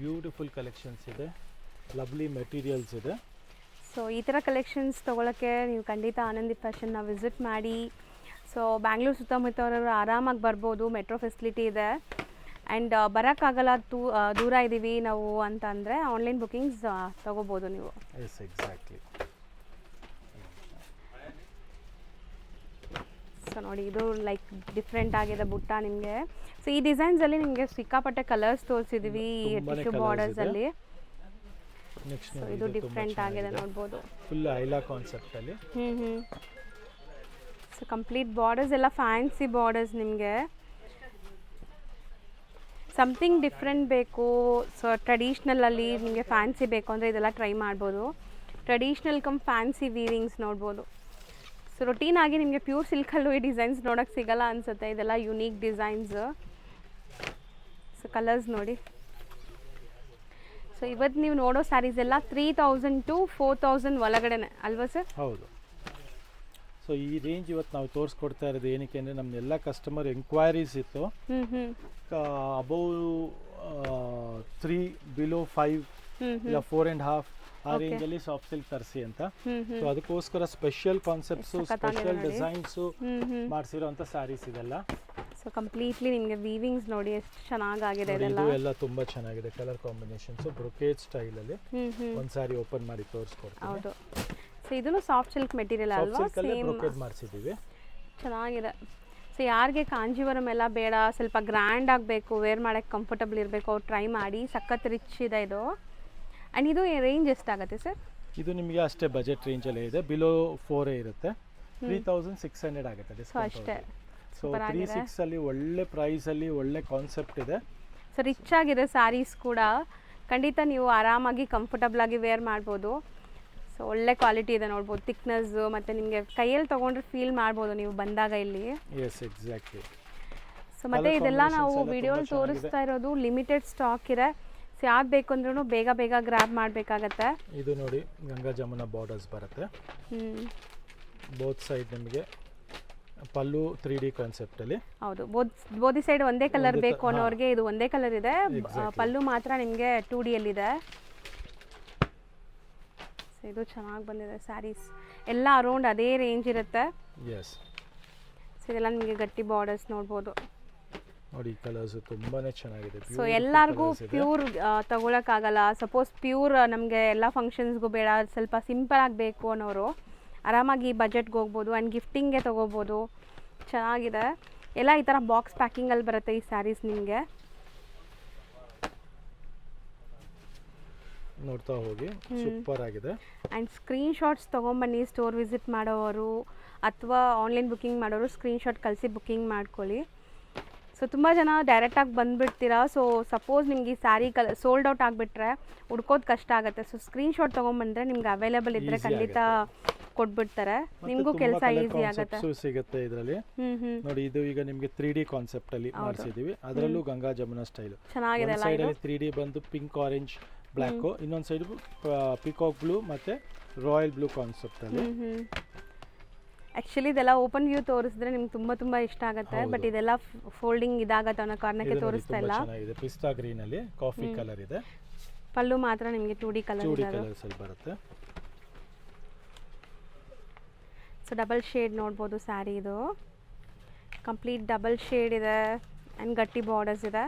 ಬ್ಯೂಟಿಫುಲ್ ಕಲೆಕ್ಷನ್ಸ್ ಇದೆ, ಲವ್ಲಿ ಮೆಟೀರಿಯಲ್ಸ್ ಇದೆ. ಸೊ ಈ ಥರ ಕಲೆಕ್ಷನ್ಸ್ ತೊಗೊಳಕ್ಕೆ ನೀವು ಖಂಡಿತ ಆನಂದಿ ಫ್ಯಾಷನ್ನ ವಿಸಿಟ್ ಮಾಡಿ. ಸೊ ಬ್ಯಾಂಗ್ಳೂರು ಸುತ್ತಮುತ್ತವರು ಆರಾಮಾಗಿ ಬರ್ಬೋದು, ಮೆಟ್ರೋ ಫೆಸಿಲಿಟಿ ಇದೆ. ಆ್ಯಂಡ್ ಬರೋಕ್ಕಾಗಲ್ಲ, ದೂರ ಇದ್ದೀವಿ ನಾವು ಅಂತ ಅಂದರೆ ಆನ್ಲೈನ್ ಬುಕ್ಕಿಂಗ್ಸ್ ತೊಗೋಬೋದು ನೀವು. S, exactly. ಸೊ ನೋಡಿ ಇದು ಲೈಕ್ ಡಿಫ್ರೆಂಟ್ ಆಗಿದೆ ಬುಟ್ಟ ನಿಮಗೆ. ಸೊ ಈ ಡಿಸೈನ್ಸಲ್ಲಿ ನಿಮಗೆ ಸಿಕ್ಕಾಪಟ್ಟೆ ಕಲರ್ಸ್ ತೋರಿಸಿದ್ವಿ ಟಿಶ್ಯೂ ಬಾರ್ಡರ್ಸಲ್ಲಿ. ಸೊ ಇದು ಡಿಫ್ರೆಂಟ್ ಆಗಿದೆ ನೋಡ್ಬೋದು, ಫುಲ್ ಐಲಾ ಕಾನ್ಸೆಪ್ಟಲ್ಲಿ. ಸೊ ಕಂಪ್ಲೀಟ್ ಬಾರ್ಡರ್ಸ್ ಎಲ್ಲ ಫ್ಯಾನ್ಸಿ ಬಾರ್ಡರ್ಸ್ ನಿಮಗೆ. ಸಮಥಿಂಗ್ ಡಿಫ್ರೆಂಟ್ ಬೇಕು, ಸೊ ಟ್ರೆಡಿಷ್ನಲಲ್ಲಿ ನಿಮಗೆ ಫ್ಯಾನ್ಸಿ ಬೇಕು ಅಂದರೆ ಇದೆಲ್ಲ ಟ್ರೈ ಮಾಡ್ಬೋದು. ಟ್ರೆಡಿಷ್ನಲ್ ಕಮ್ ಫ್ಯಾನ್ಸಿ ವೀವಿಂಗ್ಸ್ ನೋಡ್ಬೋದು. ಸೊ ರೊಟೀನ್ ಆಗಿ ನಿಮಗೆ ಪ್ಯೂರ್ ಸಿಲ್ಕಲ್ಲೂ ಈ ಡಿಸೈನ್ಸ್ ನೋಡೋಕ್ಕೆ ಸಿಗಲ್ಲ ಅನಿಸುತ್ತೆ. ಇದೆಲ್ಲ ಯುನೀಕ್ ಡಿಸೈನ್ಸ್. ಸೊ ಕಲರ್ಸ್ ನೋಡಿ. ಸೊ ಇವತ್ತು ನೀವು ನೋಡೋ ಸ್ಯಾರೀಸ್ ಎಲ್ಲ 3000 to 4000 ಒಳಗಡೆನೆ ಅಲ್ವಾ ಸರ್? ಹೌದು. ಸೊ ಈ ರೇಂಜ್ ಇವತ್ತು ನಾವು ತೋರಿಸ್ಕೊಡ್ತಾ ಇರೋದು ಏನಕ್ಕೆ ಅಂದರೆ ನಮ್ಮೆಲ್ಲ ಕಸ್ಟಮರ್ ಎಂಕ್ವೈರೀಸ್ ಇತ್ತು. ಅಬೌವ್ 3, ಬಿಲೋ 5 ಇಲ್ಲ 4.5 ಆ ರೇಂಜಲ್ಲಿ ಸಾಫ್ಟ್ ಸಿಲ್ಕ್ ತರಿಸಿ ಅಂತ. ಸೊ ಅದಕ್ಕೋಸ್ಕರ ಸ್ಪೆಷಲ್ ಕಾನ್ಸೆಪ್ಟ್ಸು, ಸ್ಪೆಷಲ್ ಡಿಸೈನ್ಸು ಮಾಡಿಸಿರೋ ಅಂಥ ಸ್ಯಾರೀಸ್ ಇದೆಲ್ಲ. ಸೊ ಕಂಪ್ಲೀಟ್ಲಿ ನಿಮಗೆ ವೀವಿಂಗ್ಸ್ ನೋಡಿ ಎಷ್ಟು ಚೆನ್ನಾಗಿದೆ. ಇದು ಎಲ್ಲ ತುಂಬ ಚೆನ್ನಾಗಿದೆ, ಕಲರ್ ಕಾಂಬಿನೇಷನ್ಸು ಬ್ರೊಕೇಡ್ ಸ್ಟೈಲಲ್ಲಿ. ಒಂದು ಸ್ಯಾರಿ ಓಪನ್ ಮಾಡಿ ತೋರಿಸ್ಕೊಡ್ತೀನಿ. ಹೌದು. ಸೊ ಇದೂ ಸಾಫ್ಟ್ ಸಿಲ್ಕ್ ಮೆಟೀರಿಯಲ್ ಅಲ್ವಾ? ಸೇಮ್ ಬ್ರೊಕೇಡ್ ಮಾಡಿಸಿದ್ದೀವಿ, ಚೆನ್ನಾಗಿದೆ. ಸೊ ಯಾರಿಗೆ ಕಾಂಜೀವರಂ ಎಲ್ಲ ಬೇಡ, ಸ್ವಲ್ಪ ಗ್ರ್ಯಾಂಡ್ ಆಗಬೇಕು, ವೇರ್ ಮಾಡೋಕ್ಕೆ ಕಂಫರ್ಟಬಲ್ ಇರಬೇಕು, ಅವ್ರು ಟ್ರೈ ಮಾಡಿ. ಸಖತ್ ರಿಚ್ ಇದೆ ಇದು. ಆ್ಯಂಡ್ ಇದು ರೇಂಜ್ ಎಷ್ಟಾಗುತ್ತೆ ಸರ್? ಇದು ನಿಮಗೆ ಅಷ್ಟೇ ಬಜೆಟ್ ರೇಂಜಲ್ಲೇ ಇದೆ, ಬಿಲೋ 4 ಇರುತ್ತೆ, 3600 ಆಗುತ್ತೆ ಡಿಸ್ಕೌಂಟ್. ಅಷ್ಟೇ. ಸೊ 36 ಅಲ್ಲಿ ಒಳ್ಳೆ ಪ್ರೈಸಲ್ಲಿ ಒಳ್ಳೆ ಕಾನ್ಸೆಪ್ಟ್ ಇದೆ. ಸೊ ರಿಚ್ ಆಗಿದೆ ಸ್ಯಾರೀಸ್ ಕೂಡ, ಖಂಡಿತ ನೀವು ಆರಾಮಾಗಿ ಕಂಫರ್ಟಬಲ್ ಆಗಿ ವೇರ್ ಮಾಡ್ಬೋದು. ಸೊ ಒಳ್ಳೆ ಕ್ವಾಲಿಟಿ ಇದೆ ನೋಡ್ಬೋದು, ಥಿಕ್ನೆಸ್ಸು, ಮತ್ತು ನಿಮಗೆ ಕೈಯಲ್ಲಿ ತೊಗೊಂಡ್ರೆ ಫೀಲ್ ಮಾಡ್ಬೋದು ನೀವು ಬಂದಾಗ ಇಲ್ಲಿ. S, exactly. ಸೊ ಮತ್ತು ಇದೆಲ್ಲ ನಾವು ವಿಡಿಯೋಲಿ ತೋರಿಸ್ತಾ ಇರೋದು ಲಿಮಿಟೆಡ್ ಸ್ಟಾಕ್ ಇದೆ. ಸೊ ಯಾವ್ದು ಬೇಕು ಅಂದ್ರೂ ಬೇಗ ಬೇಗ ಗ್ರ್ಯಾಬ್ ಮಾಡಬೇಕಾಗತ್ತೆ. ಇದು ನೋಡಿ ಗಂಗಾ ಜಮುನಾ ಬಾರ್ಡರ್ಸ್ ಬರುತ್ತೆ. ಬೋತ್ ಸೈಡ್ ನಿಮಗೆ ಪಲ್ಲು 3D ಕಾನ್ಸೆಪ್ಟಲ್ಲಿ. ಹೌದು, ಬೋದಿ ಸೈಡ್ ಒಂದೇ ಕಲರ್ ಬೇಕು ಅನ್ನೋರಿಗೆ ಇದು ಒಂದೇ ಕಲರ್ ಇದೆ. ಪಲ್ಲು ಮಾತ್ರ ನಿಮಗೆ 2Dಯಲ್ಲಿದೆ. ಸೊ ಇದು ಚೆನ್ನಾಗಿ ಬಂದಿದೆ ಸ್ಯಾರೀಸ್ ಎಲ್ಲ, ಅರೌಂಡ್ ಅದೇ ರೇಂಜ್ ಇರುತ್ತೆ. ಎಸ್. ಸೊ ಇದೆಲ್ಲ ನಿಮಗೆ ಗಟ್ಟಿ ಬಾರ್ಡರ್ಸ್ ನೋಡ್ಬೋದು ನೋಡಿ, ಕಲರ್ಸ್ ತುಂಬಾನೇ ಚೆನ್ನಾಗಿದೆ. ಸೊ ಎಲ್ಲರಿಗೂ ಪ್ಯೂರ್ ತಗೊಳಕ್ಕಾಗಲ್ಲ. ಸಪೋಸ್ ಪ್ಯೂರ್ ನಮಗೆ ಎಲ್ಲ ಫಂಕ್ಷನ್ಸ್ಗೂ ಬೇಡ, ಸ್ವಲ್ಪ ಸಿಂಪಲ್ ಆಗಬೇಕು ಅನ್ನೋರು ಆರಾಮಾಗಿ ಬಜೆಟ್ಗೆ ಹೋಗ್ಬೋದು. ಆ್ಯಂಡ್ ಗಿಫ್ಟಿಂಗ್ಗೆ ತೊಗೋಬೋದು. ಚೆನ್ನಾಗಿದೆ ಎಲ್ಲ. ಈ ಥರ ಬಾಕ್ಸ್ ಪ್ಯಾಕಿಂಗಲ್ಲಿ ಬರುತ್ತೆ ಈ ಸ್ಯಾರೀಸ್ ನಿಮಗೆ. ನೋಡ್ತಾ ಹೋಗಿ, ಸೂಪರ್ ಆಗಿದೆ. ಆ್ಯಂಡ್ ಸ್ಕ್ರೀನ್ಶಾಟ್ಸ್ ತೊಗೊಂಬನ್ನಿ, ಸ್ಟೋರ್ ವಿಸಿಟ್ ಮಾಡೋರು ಅಥವಾ ಆನ್ಲೈನ್ ಬುಕ್ಕಿಂಗ್ ಮಾಡೋರು ಸ್ಕ್ರೀನ್ಶಾಟ್ ಕಳಿಸಿ ಬುಕ್ಕಿಂಗ್ ಮಾಡ್ಕೊಳ್ಳಿ. ಸೊ ತುಂಬ ಜನ ಡೈರೆಕ್ಟಾಗಿ ಬಂದುಬಿಡ್ತೀರಾ. ಸೊ ಸಪೋಸ್ ನಿಮ್ಗೆ ಈ ಸ್ಯಾರಿ ಸೋಲ್ಡ್ ಔಟ್ ಆಗಿಬಿಟ್ರೆ ಹುಡ್ಕೋದು ಕಷ್ಟ ಆಗುತ್ತೆ. ಸೊ ಸ್ಕ್ರೀನ್ಶಾಟ್ ತೊಗೊಂಬಂದರೆ ನಿಮ್ಗೆ ಅವೈಲೇಬಲ್ ಇದ್ದರೆ ಖಂಡಿತ ಕೊಟ್ಬಿಡ್ತಾರೆ, ನಿಮಗೂ ಕೆಲಸ ಈಸಿ ಆಗುತ್ತೆ. ಸಿಗುತ್ತೆ ಇದರಲ್ಲಿ. ನೋಡಿ, ಇದು ಈಗ ನಿಮಗೆ 3D ಕಾನ್ಸೆಪ್ಟ್ ಅಲ್ಲಿ ಮಾಡಿಸಿದೀವಿ. ಅದರಲ್ಲೂ ಗಂಗಾ ಜಮುನಾ ಸ್ಟೈಲ್ ಚೆನ್ನಾಗಿದೆ. ಸೈಡ್ ಅಲ್ಲಿ 3D ಬಂದು ಪಿಂಕ್, ಆರೆಂಜ್, ಬ್ಲ್ಯಾಕ್, ಇನ್ನೊಂದು ಸೈಡ್ ಪಿಕಾಕ್ ಬ್ಲೂ ಮತ್ತೆ ರಾಯಲ್ ಬ್ಲೂ ಕಾನ್ಸೆಪ್ಟ್ ಅಲ್ಲಿ. ಆ್ಯಕ್ಚುಲಿ ಇದೆಲ್ಲ ಓಪನ್ ವ್ಯೂ ತೋರಿಸಿದ್ರೆ ನಿಮ್ಗೆ ತುಂಬ ಇಷ್ಟ ಆಗುತ್ತೆ. ಬಟ್ ಇದೆಲ್ಲ ಫೋಲ್ಡಿಂಗ್ ಇದಾಗತ್ತೆ ಅನ್ನೋ ಕಾರಣಕ್ಕೆ ತೋರಿಸ್ತಾ ಇಲ್ಲ. ಚೆನ್ನಾಗಿದೆ, ಪಿಸ್ತಾ ಗ್ರೀನ್ ಅಲ್ಲಿ ಕಾಫಿ ಕಲರ್ ಇದೆ. ಪಲ್ಲು ಮಾತ್ರ ನಿಮಗೆ 2D ಕಲರ್ ಕಲರ್ಸ್ ಅಲ್ಲಿ ಬರುತ್ತೆ. ಸೊ ಡಬಲ್ ಶೇಡ್ ನೋಡ್ಬೋದು ಸ್ಯಾರಿ ಇದು, ಕಂಪ್ಲೀಟ್ ಡಬಲ್ ಶೇಡ್ ಇದೆ ಆ್ಯಂಡ್ ಗಟ್ಟಿ ಬಾರ್ಡರ್ಸ್ ಇದೆ.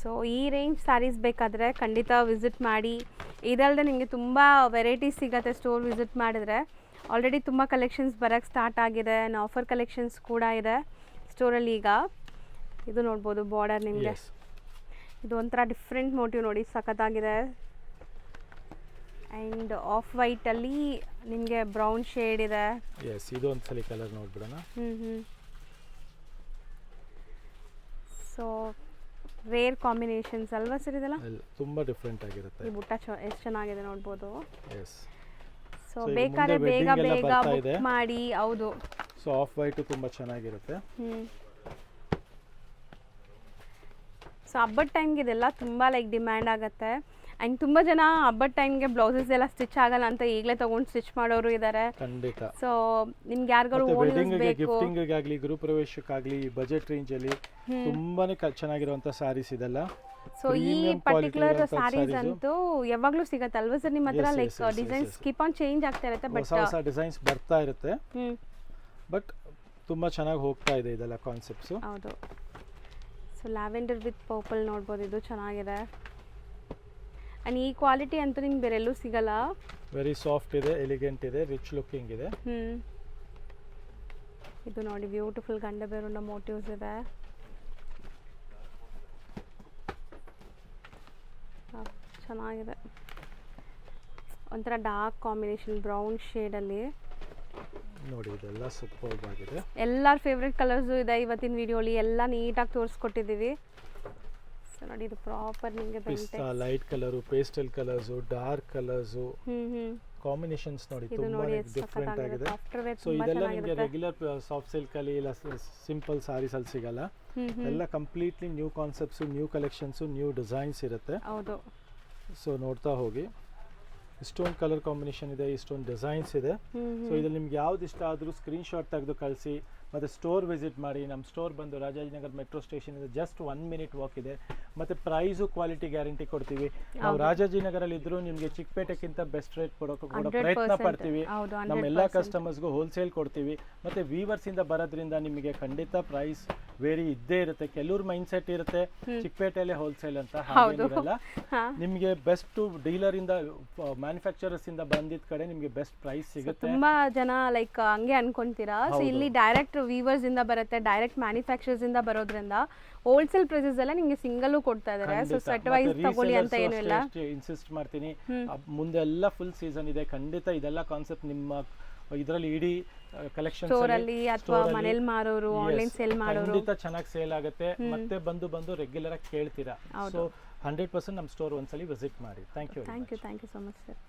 ಸೊ ಈ ರೇಂಜ್ ಸ್ಯಾರೀಸ್ ಬೇಕಾದರೆ ಖಂಡಿತ ವಿಸಿಟ್ ಮಾಡಿ. ಇದಲ್ಲದೆ ನಿಮಗೆ ತುಂಬ ವೆರೈಟೀಸ್ ಸಿಗುತ್ತೆ ಸ್ಟೋರ್ ವಿಸಿಟ್ ಮಾಡಿದ್ರೆ. ಆಲ್ರೆಡಿ ತುಂಬ ಕಲೆಕ್ಷನ್ಸ್ ಬರೋಕ್ಕೆ ಸ್ಟಾರ್ಟ್ ಆಗಿದೆ ಆ್ಯಂಡ್ ಆಫರ್ ಕಲೆಕ್ಷನ್ಸ್ ಕೂಡ ಇದೆ ಸ್ಟೋರಲ್ಲಿ ಈಗ. ಇದು ನೋಡ್ಬೋದು ಬಾರ್ಡರ್ ನಿಮಗೆ, ಇದು ಒಂಥರ ಡಿಫ್ರೆಂಟ್ ಮೋಟಿವ್ ನೋಡಿ, ಸಖತ್ತಾಗಿದೆ. ಆ್ಯಂಡ್ ಆಫ್ ವೈಟಲ್ಲಿ ನಿಮಗೆ ಬ್ರೌನ್ ಶೇಡ್ ಇದೆ. ಇದು ಒಂದ್ಸಲಿ ಕಲರ್ ನೋಡ್ಬಿಡೋಣ. ಸೊ ರೇರ್ ಕಾಂಬಿನೇಷನ್ಸ್ ಅಲ್ವಾ ಸರ್ ಇದೆಲ್ಲ? ತುಂಬಾ ಡಿಫ್ರೆಂಟ್ ಆಗಿರುತ್ತೆ. ಈ ಬುಟ್ಟ ಎಷ್ಟು ಚೆನ್ನಾಗಿದೆ ನೋಡ್ಬೋದು. ಸೊ So, ಬೇಕಾದ್ರೆ ಮುಂದೆ ಬೇಗ wedding ಎಲ್ಲ ಬೇಗ ಬರ್ತಾ ಬುಕ್ ಇದೆ. ಮಾಡಿ. ಹೌದು. ಸೊ ಆಫ್ ವೈಟ್ ತುಂಬಾ ಚೆನ್ನಾಗಿರುತ್ತೆ. ಸೊ ಹಬ್ಬದ ಟೈಮ್ಗೆ ಇದೆಲ್ಲ ತುಂಬ ಲೈಕ್ ಡಿಮ್ಯಾಂಡ್ ಆಗುತ್ತೆ. ಆ್ಯಂಡ್ ತುಂಬ ಜನ ಹಬ್ಬದ ಟೈಮ್ಗೆ ಬ್ಲೌಸಸ್ ಎಲ್ಲ ಸ್ಟಿಚ್ ಆಗಲ್ಲ ಅಂತ ಈಗಲೇ ತೊಗೊಂಡು ಸ್ಟಿಚ್ ಮಾಡೋರು ಇದ್ದಾರೆ. ಖಂಡಿತ. ಸೊ ನಿಮ್ಗೆ ಯಾರಿಗಾರು ವೆಡ್ಡಿಂಗ್ಗೆ, ಗಿಫ್ಟಿಂಗ್ ಆಗಲಿ, ಗೃಹ ಪ್ರವೇಶಕ್ಕಾಗಲಿ ಬಜೆಟ್ ರೇಂಜ್ ಅಲ್ಲಿ ತುಂಬಾನೇ ಚೆನ್ನಾಗಿರುವಂತ ಸ್ಯಾರೀಸ್ ಇದೆಲ್ಲ. ಸೊ ಈ ಪರ್ಟಿಕ್ಯುಲರ್ ಸ್ಯಾರೀಸ್ ಅಂತೂ ಯಾವಾಗಲೂ ಸಿಗತ್ತೆ ಅಲ್ವಾ ಸರ್ ನಿಮ್ಮ ಹತ್ರ? Like designs keep on change ಆಗ್ತಾ ಇರುತ್ತೆ, ಬಟ್ ಹೊಸ ಡಿಸೈನ್ಸ್ ಬರ್ತಾ ಇರುತ್ತೆ. ಬಟ್ ತುಂಬಾ ಚೆನ್ನಾಗಿ ಹೋಗ್ತಾ ಇದೆ ಇದೆಲ್ಲ ಕಾನ್ಸೆಪ್ಟ್ಸ್. ಹೌದು. ಸೊ ಲ್ಯಾವೆಂಡರ್ ವಿತ್ ಪರ್ಪಲ್ ನೋಡ್ಬೋದು, ಇದು ಚೆನ್ನಾಗಿದೆ. ಆ್ಯಂಡ್ ಈ ಕ್ವಾಲಿಟಿ ಅಂತೂ ನಿಮ್ಗೆ ಬೇರೆ ಎಲ್ಲೂ ಸಿಗಲ್ಲ. ವೆರಿ ಸಾಫ್ಟ್ ಇದೆ, ಎಲಿಗೆಂಟ್ ಇದೆ, ರಿಚ್ ಲುಕಿಂಗ್ ಇದೆ. ಇದು ನೋಡಿ ಬ್ಯೂಟಿಫುಲ್ ಗಂಡ ಬೇರುಂಡ ಮೋಟಿವ್ಸ್ ಇದೆ. ಚೆನ್ನಾಗಿದೆ, ಒಂಥರ ಡಾರ್ಕ್ ಕಾಂಬಿನೇಷನ್ ಬ್ರೌನ್ ಶೇಡಲ್ಲಿ ನೋಡಿ. ಇದೆಲ್ಲ ಸೂಪರ್ ಆಗಿದೆ. ಎಲ್ಲರ ಫೇವ್ರೆಟ್ ಕಲರ್ಸು ಇದೆ ಇವತ್ತಿನ ವಿಡಿಯೋಲಿ, ಎಲ್ಲ ನೀಟಾಗಿ ತೋರಿಸ್ಕೊಟ್ಟಿದ್ದೀವಿ. ಸೊ ನೋಡಿ ಇದು ಪ್ರಾಪರ್ ನಿಮಗೆ ಪಿಸ್ತಾ light colour, pastel colours, dark colours, combinations ನೋಡಿ ತುಂಬಾ ಡಿಫ್ರೆಂಟ್ ಆಗಿದೆ. ಸೊ ಇದೆಲ್ಲ ನಿಮಗೆ ರೆಗ್ಯುಲರ್ ಸಾಫ್ಟ್ ಸಿಲ್ಕ್ ಅಲ್ಲಿ ಇಲ್ಲ ಸಿಂಪಲ್ ಸಾರೀಸ್ ಅಲ್ಲಿ ಸಿಗಲ್ಲ. ಎಲ್ಲ completely new concepts, new collections, new designs ಇರುತ್ತೆ. ಹೌದು. ಸೊ ನೋಡ್ತಾ ಹೋಗಿ. ಇಷ್ಟೊಂದು ಕಲರ್ ಕಾಂಬಿನೇಷನ್ ಇದೆ, ಇಷ್ಟೊಂದು ಡಿಸೈನ್ಸ್ ಇದೆ. ಸೊ ಇದ್ರಲ್ಲಿ ನಿಮ್ಗೆ ಯಾವ್ದು ಇಷ್ಟ ಆದ್ರೂ ಸ್ಕ್ರೀನ್ ಶಾಟ್ ತೆಗೆದು ಕಳಿಸಿ, ಮತ್ತೆ ಸ್ಟೋರ್ ವಿಸಿಟ್ ಮಾಡಿ. ನಮ್ಮ ಸ್ಟೋರ್ ಬಂದು ರಾಜಾಜಿನಗರ್ ಮೆಟ್ರೋ ಸ್ಟೇಷನ್ ಇದೆ, ಜಸ್ಟ್ 1 minute ವಾಕ್ ಇದೆ. ಮತ್ತೆ ಪ್ರೈಸು ಕ್ವಾಲಿಟಿ ಗ್ಯಾರಂಟಿ ಕೊಡ್ತೀವಿ. ನಾವು ರಾಜಾಜಿನಗರಲ್ಲಿ ಇದ್ರು ನಿಮಗೆ ಚಿಕ್ಕಪೇಟೆಗಿಂತ ಬೆಸ್ಟ್ ರೇಟ್ ಕೊಡೋಕೆ ಪ್ರಯತ್ನ ಪಡ್ತೀವಿ. ನಮ್ಮ ಎಲ್ಲ ಕಸ್ಟಮರ್ಸ್ಗೂ ಹೋಲ್ಸೇಲ್ ಕೊಡ್ತೀವಿ. ಮತ್ತೆ ವೀವರ್ಸ್ ಇಂದ ಬರೋದ್ರಿಂದ ನಿಮಗೆ ಖಂಡಿತ ಪ್ರೈಸ್ ವೇರಿ ಇದ್ದೇ ಇರುತ್ತೆ. ಕೆಲವ್ರ ಮೈಂಡ್ ಸೆಟ್ ಇರುತ್ತೆ ಚಿಕ್ಕಪೇಟೆಯಲ್ಲೇ ಹೋಲ್ಸೇಲ್ ಅಂತ, ಹಾಗೇನಿರಲ್ಲ. ನಿಮಗೆ ಬೆಸ್ಟ್ ಡೀಲರ್ ಇಂದ, ಮ್ಯಾನುಫ್ಯಾಕ್ಚರರ್ಸ್ ಇಂದ ಬಂದಿದ್ದ ಕಡೆ ನಿಮಗೆ ಬೆಸ್ಟ್ ಪ್ರೈಸ್ ಸಿಗುತ್ತೆ. ತುಂಬಾ ಜನ ಲೈಕ್ ಹಂಗೆ ಅನ್ಕೊಂತೀರಾ. ಸೊ ಇಲ್ಲಿ ಡೈರೆಕ್ಟ್ ವೀವರ್ಸ್ ಇಂದ ಬರುತ್ತೆ, ಡೈರೆಕ್ಟ್ ಮ್ಯಾನುಫ್ಯಾಕ್ಚರ್ಸ್ ಇಂದ ಬರೋದ್ರಿಂದ ಹೋಲ್ಸೇಲ್ ಪ್ರೈಸಸ್ ಎಲ್ಲ ನಿಮಗೆ ಸಿಂಗಲ್ ಕೊಡ್ತಾ ಇದ್ದಾರೆ. ಸೊ ಸೆಟ್ ವೈಸ್ ತಗೊಳ್ಳಿ ಅಂತ ಏನು ಇಲ್ಲ. ಇನ್ಸಿಸ್ಟ್ ಮಾಡ್ತೀನಿ, ಮುಂದೆಲ್ಲ ಫುಲ್ ಸೀಸನ್ ಇದೆ. ಖಂಡಿತ ಇದೆಲ್ಲ ಕಾನ್ಸೆಪ್ಟ್ ನಿಮ್ಮ ಇದರಲ್ಲಿ ಇಡೀ ಕಲೆಕ್ಷನ್ ಸ್ಟೋರ್ ಅಲ್ಲಿ ಅಥವಾ ಮನೇಲಿ ಮಾರೋರು, ಆನ್ಲೈನ್ ಸೇಲ್ ಮಾಡೋರು ಖಂಡಿತ ಚೆನ್ನಾಗಿ ಸೇಲ್ ಆಗುತ್ತೆ. ಮತ್ತೆ ಬಂದು ರೆಗ್ಯುಲರ್ ಆಗಿ ಕೇಳ್ತೀರಾ. ಸೊ 100% ನಮ್ಮ ಸ್ಟೋರ್ ಒಂದ್ಸಲಿ ವಿಸಿಟ್ ಮಾಡಿ. Thank you so much sir.